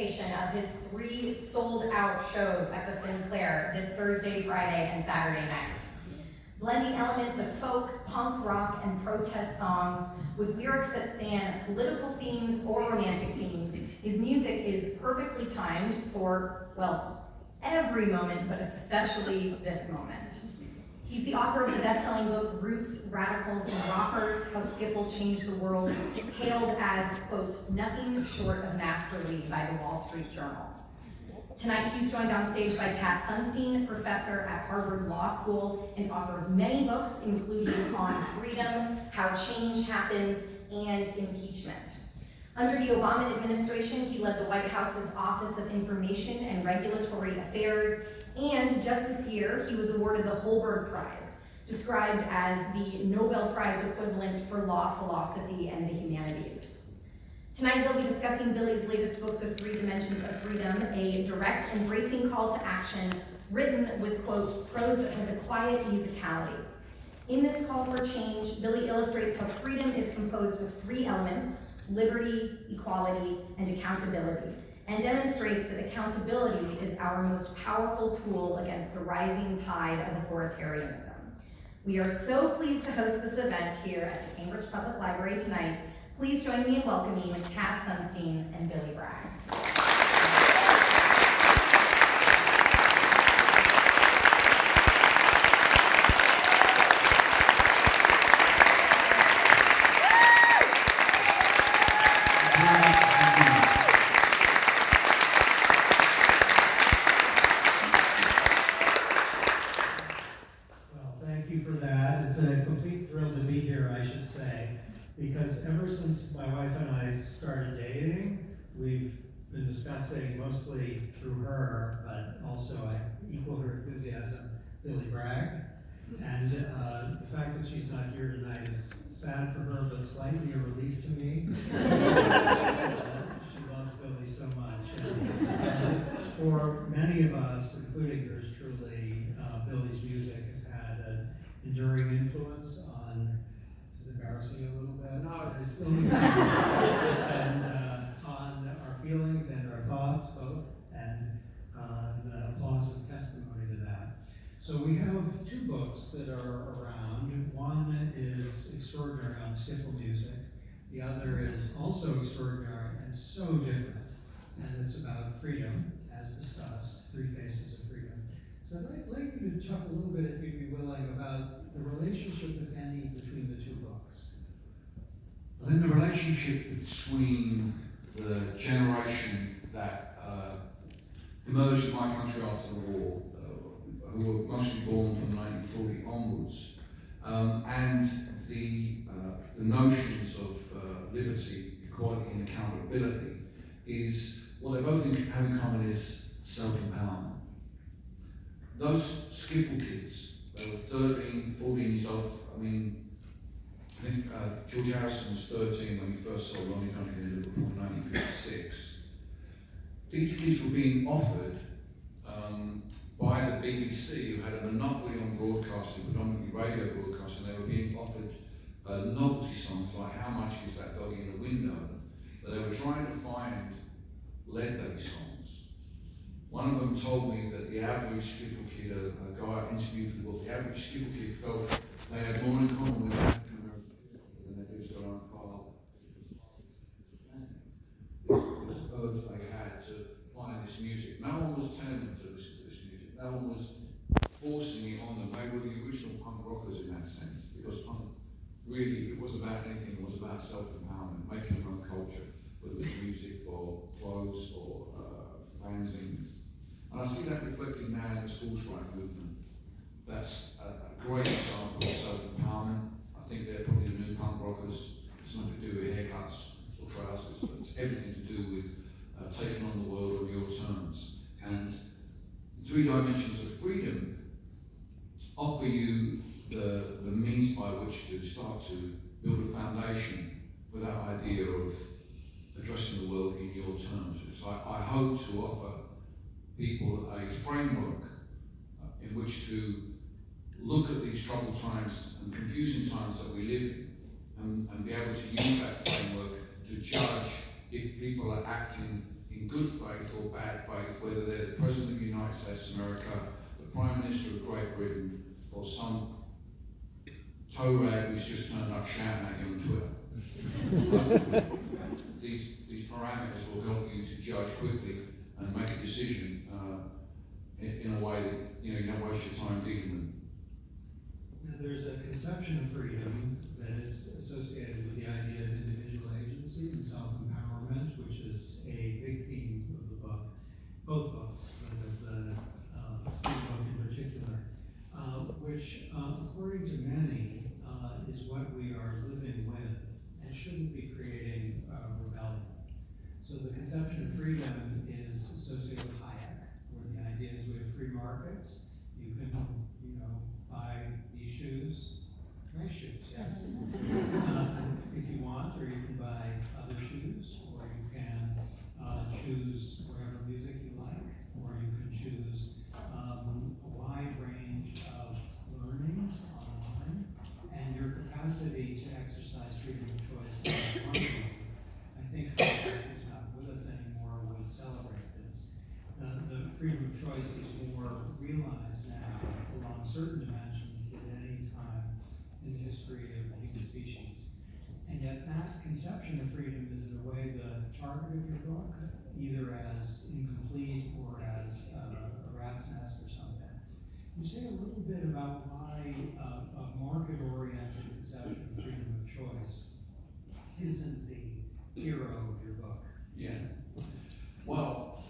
anticipation of his 3 sold-out shows at the Sinclair this Thursday, Friday, and Saturday night. Blending elements of folk, punk rock, and protest songs with lyrics that span political themes or romantic themes, his music is perfectly timed for, well, every moment, but especially this moment. He's the author of the best-selling book, Roots, Radicals, and Rockers, How Skiffle Changed the World, hailed as, quote, nothing short of masterly by the Wall Street Journal. Tonight, he's joined on stage by Cass Sunstein, professor at Harvard Law School and author of many books, including On Freedom, How Change Happens, and Impeachment. Under the Obama administration, he led the White House's Office of Information and Regulatory Affairs, and just this year, he was awarded the Holberg Prize, described as the Nobel Prize equivalent for law, philosophy, and the humanities. Tonight, we'll be discussing Billy's latest book, The 3 Dimensions of Freedom, a direct and bracing call to action written with, quote, prose that has a quiet musicality. In this call for change, Billy illustrates how freedom is composed of 3 elements, liberty, equality, and accountability, and demonstrates that accountability is our most powerful tool against the rising tide of authoritarianism. We are so pleased to host this event here at the Cambridge Public Library tonight. Please join me in welcoming Cass Sunstein and Billy Bragg. Because ever since my wife and I started dating, we've been discussing, mostly through her, but also I equal her enthusiasm, Billy Bragg. And the fact that she's not here tonight is sad for her, but slightly a relief to me. She loves Billy so much. And, for many of us, including yours truly, Billy's music has had an enduring influence on, this is embarrassing you a little bit. No, it's and on our feelings and our thoughts both, and the applause is testimony to that. So we have 2 books that are around. One is extraordinary on skiffle music. The other is also extraordinary and so different. And it's about freedom, as discussed, 3 Faces of Freedom. So I'd like you to talk a little bit, if you'd be willing, about the relationship, if any, between the 2 books. I think the relationship between the generation that emerged in my country after the war, who were mostly born from 1940 onwards, and the notions of liberty, equality, and accountability is, what they both have in common is self-empowerment. Those skiffle kids, they were 13, 14 years old. I mean, I think George Harrison was 13 when he first saw Ronnie Donegan in Liverpool in 1956. These kids were being offered by the BBC, who had a monopoly on broadcasting, predominantly radio broadcasting. They were being offered novelty songs like How Much Is That Dog in the Window? That they were trying to find lead-belly songs. One of them told me that the average skiffle kid, a guy I interviewed for the book, the average skiffle kid felt they had more in common with African Americans than they did with their own father. The urge they had to find this music. No one was telling them to listen to this music. No one was forcing it on them. They were the original punk rockers in that sense, because punk really, if it was about anything, it was about self-empowerment, making your own culture, whether it was music or clothes or fanzines. And I see that reflected now in the school strike movement. That's a great example of self-empowerment. I think they're probably the new punk rockers. It's nothing to do with haircuts or trousers, but it's everything to do with taking on the world on your terms. And the 3 dimensions of freedom offer you the means by which to start to build a foundation for that idea of addressing the world in your terms. It's like, I hope to offer people a framework in which to look at these troubled times and confusing times that we live in, and be able to use that framework to judge if people are acting in good faith or bad faith, whether they're the President of the United States of America, the Prime Minister of Great Britain, or some toe rag who's just turned up shouting at you on Twitter. These parameters will help you to judge quickly and make a decision in a way that you don't waste your time dealing with. Now, there's a conception of freedom that is associated with the idea of individual agency and self-empowerment, which is a big theme of the book, both books, but of the book in particular, which, according to many, is what we are living with and shouldn't be creating rebellion. So the conception of freedom is associated with Hayek, where the idea is we have free markets. You can, buy these shoes, nice shoes, yes, if you want, or you can buy other shoes, or you can choose whatever music you like, or you can choose a wide range of learnings online, and your capacity to exercise freedom of choice is one thing. I think Hayek, who's not with us anymore, would celebrate this. The freedom of choice is more realized now along certain dimensions than at any time in the history of the human species. And yet that conception of freedom is in a way the target of your book, either as incomplete or as a rat's nest or something. Can you say a little bit about why a market-oriented conception of freedom of choice isn't the hero of your book? Yeah. Well,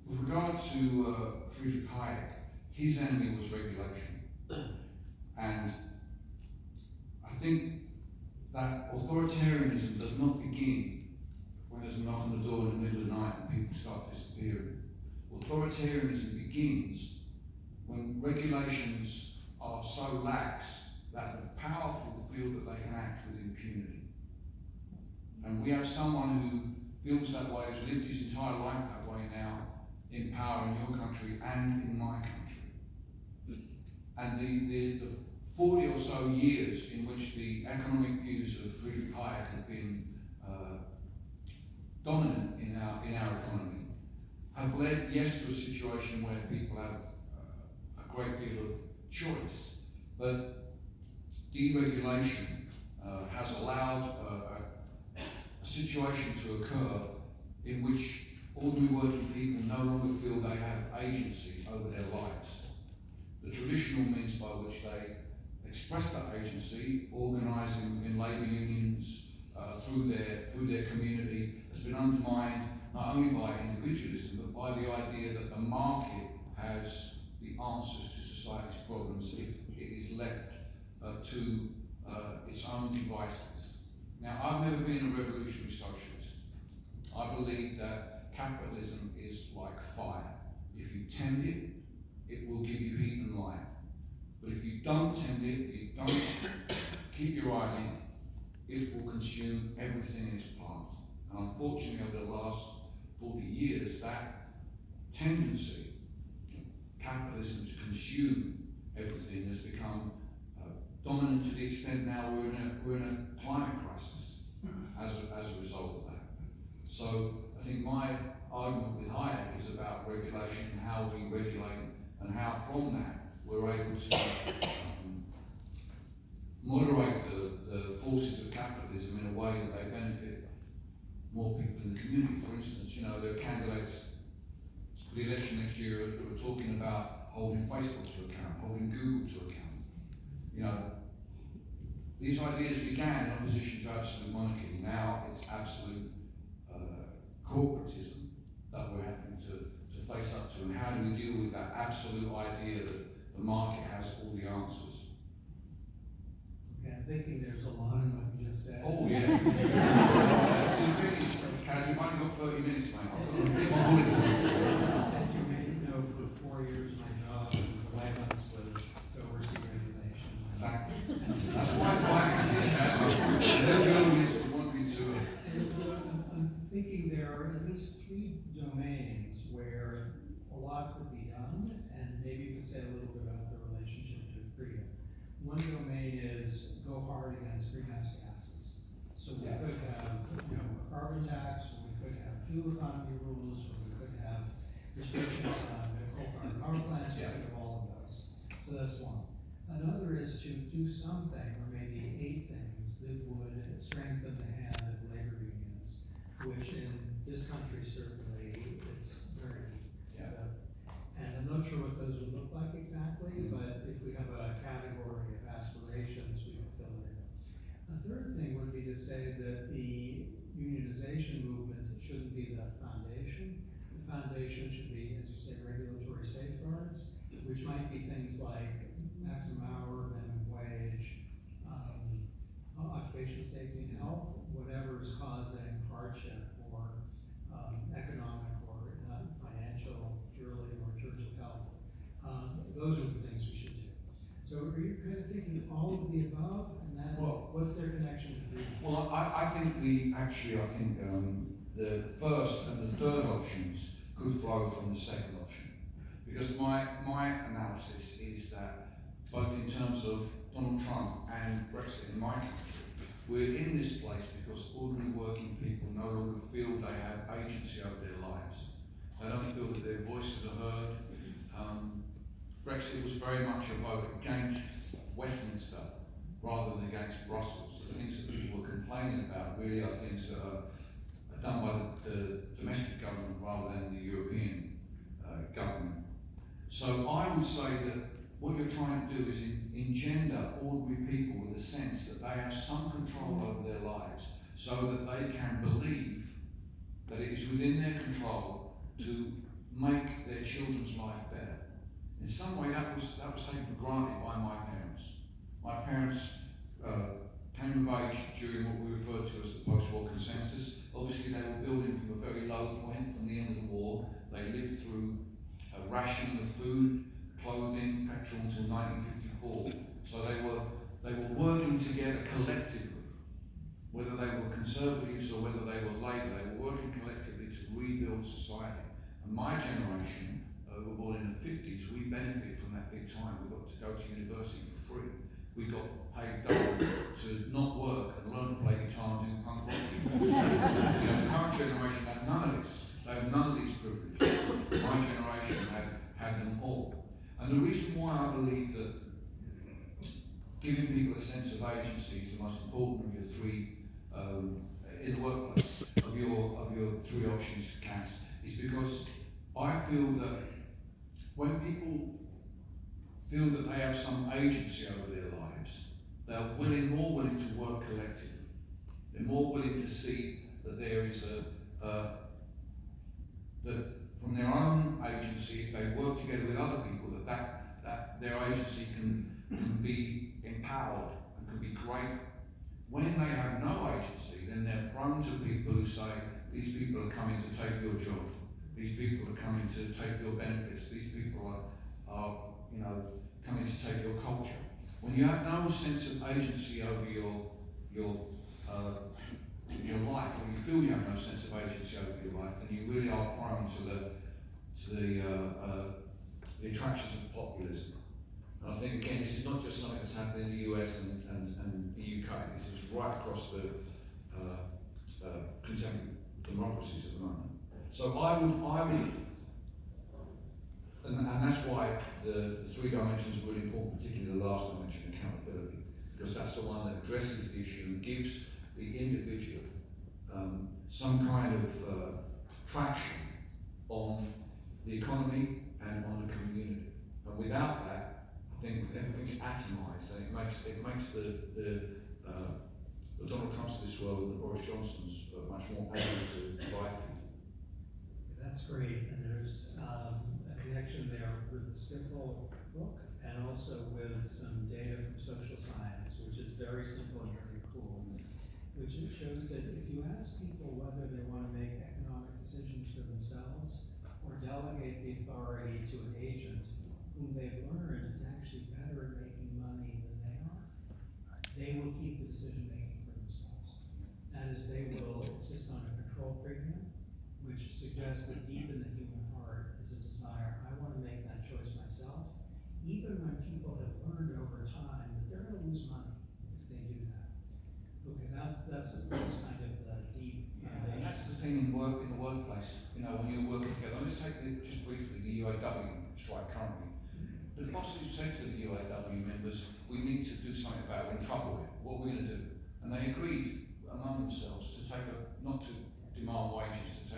with regard to Friedrich Hayek, his enemy was regulation. And I think that authoritarianism does not begin when there's a knock on the door in the middle of the night and people start disappearing. Authoritarianism begins when regulations are so lax that the powerful feel that they can act with impunity. And we have someone who feels that way, has lived his entire life that way now, in power in your country and in my country. And the 40 or so years in which the economic views of Friedrich Hayek have been dominant in our economy have led, yes, to a situation where people have a great deal of choice, but deregulation has allowed a situation to occur in which ordinary working people no longer feel they have agency over their lives. The traditional means by which they express that agency, organising within labour unions, through their community, has been undermined not only by individualism but by the idea that the market has the answers to society's problems if it is left to its own devices. Now, I've never been a revolutionary socialist. I believe that capitalism is like fire. If you tend it, it will give you heat and light. But if you don't tend it, you don't keep your eye on it, it will consume everything in its path. And unfortunately, over the last 40 years, that tendency of capitalism to consume everything has become dominant to the extent now we're in a climate crisis as a result of that. So I think my argument with Hayek is about regulation, how we regulate, and how from that we're able to moderate the forces of capitalism in a way that they benefit more people in the community. For instance, there are candidates for the election next year who are talking about holding Facebook to account, holding Google to account. These ideas began in opposition to absolute monarchy. Now it's absolute corporatism that we're having to face up to. And how do we deal with that absolute idea that the market has all the answers? Okay, I'm thinking there's a lot in what you just said. Oh, yeah. To finish, Kaz, we've only got 30 minutes, mate. I've got to my bullet points. As you may know, for 4 years my job in the White House was to oversee regulation. Exactly. That's why I'm fighting here, Kaz. No audience would want me to. So I'm thinking there are at least 3 domains where a lot could be done, and maybe you could say a little bit about the relationship to freedom. One domain is go hard against greenhouse gases. So we could have, a carbon tax, or we could have fuel economy rules, or we could have restrictions on coal-fired power plants, we could have all of those. So that's one. Another is to do something, or maybe 8 things, that would strengthen the hand of labor unions, which in this country certainly it's very weak. Yeah. And I'm not sure what those would look like exactly, but if we have a category of aspirations, we can fill it in. A third thing would be to say that the unionization movement shouldn't be the foundation. The foundation should be, as you say, regulatory safeguards, which might be things like maximum hour, minimum wage, occupational safety and health, whatever is causing hardship or economic or financial, purely, or in terms of health. Those are the things we should do. So are you kind of thinking all of the above, and then what's their connection to freedom? Well, I think the first and the third options could flow from the second option. Because my analysis is that both in terms of Donald Trump and Brexit in my country, we're in this place because ordinary working people no longer feel they have agency over their lives. They don't feel that their voices are heard. Brexit was very much a vote against Westminster rather than against Brussels. The things that people were complaining about really are things that are done by the domestic government rather than the European government. So I would say that what you're trying to do is engender ordinary people with a sense that they have some control over their lives so that they can believe that it is within their control to make their children's life better. In some way that was taken for granted by my parents. My parents came of age during what we refer to as the post-war consensus. Obviously they were building from a very low point from the end of the war. They lived through a rationing of food, clothing, petrol until 1954. So they were working together collectively, whether they were conservatives or whether they were Labour. They were working collectively to rebuild society. And my generation, who were born in the 50s, we benefited from that big time. We got to go to university for free. We got paid double to not work and learn to play guitar and do punk rock. The current generation had none of this. They had none of these privileges. My generation had them all. And the reason why I believe that giving people a sense of agency is the most important of your three in the workplace of your 3 options, Cass, is because I feel that when people feel that they have some agency over their lives, they're more willing to work collectively. They're more willing to see that there is that from their own agency, if they work together with other people, that their agency can be empowered and can be greater. When they have no agency, then they're prone to people who say, these people are coming to take your job. These people are coming to take your benefits. These people are coming to take your culture. When you have no sense of agency over your life, when you feel you have no sense of agency over your life, then you really are prone to the attractions of populism. And I think again, this is not just something that's happening in the US and the UK. This is right across the contemporary democracies at the moment. So I would, and that's why the 3 dimensions are really important, particularly the last dimension, accountability, because that's the one that addresses the issue and gives the individual some kind of traction on the economy and on the community. And without that, I think everything's atomized, and it makes the Donald Trumps of this world and the Boris Johnsons much more able to provide people. That's great, and there's a connection there with the Stifel book and also with some data from social science, which is very simple and very cool, which shows that if you ask people whether they want to make economic decisions for themselves or delegate the authority to an agent whom they've learned is actually better at making money than they are, they will keep the decision making for themselves. That is, they will insist on a control premium, which suggests that deep in the human heart is a desire, I want to make that choice myself, even when people have learned over time that they're going to lose money if they do that. Okay, that's kind of the deep foundation. And that's the thing in the workplace. You know, when you're working together. Let's take just briefly the UAW strike currently. The bosses said to the UAW members, we need to do something about it, we're in trouble with it, what are we going to do? And they agreed among themselves to not to demand wages, to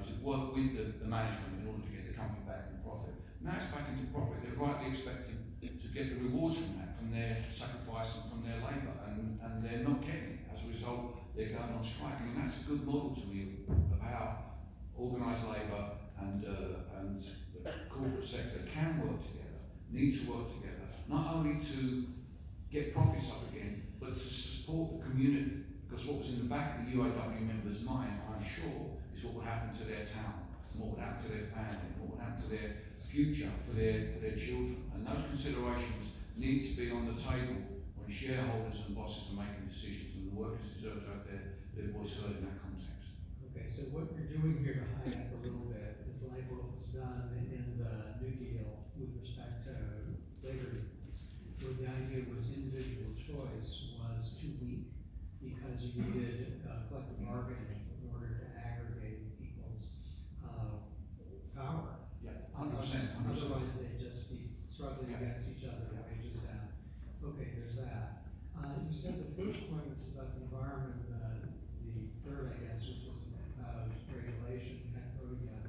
to work with the management in order to get the company back in profit. Now it's back into profit, they're rightly expecting to get the rewards from that, from their sacrifice and from their labour, and they're not getting it. As a result, they're going on strike. I mean, that's a good model to me of how organised labour and the corporate sector can work together, need to work together, not only to get profits up again, but to support the community. Because what was in the back of the UAW members' mind, I'm sure, is what would happen to their town, what would happen to their family, what would happen to their future, for their children. And those considerations need to be on the table when shareholders and bosses are making decisions, and the workers deserve to have their voice heard in that context. Okay, so what we're doing here to highlight a little bit is like what was done in the New Deal with respect to labor unions, where the idea was individual choice was too weak because you needed collective bargaining in order to aggregate people's power. Yeah, 100%. Otherwise, they'd just be struggling against each other, wages down. Okay, there's that. You said the first point, which is about the environment, the third, I guess, which was about regulation, kind of go together.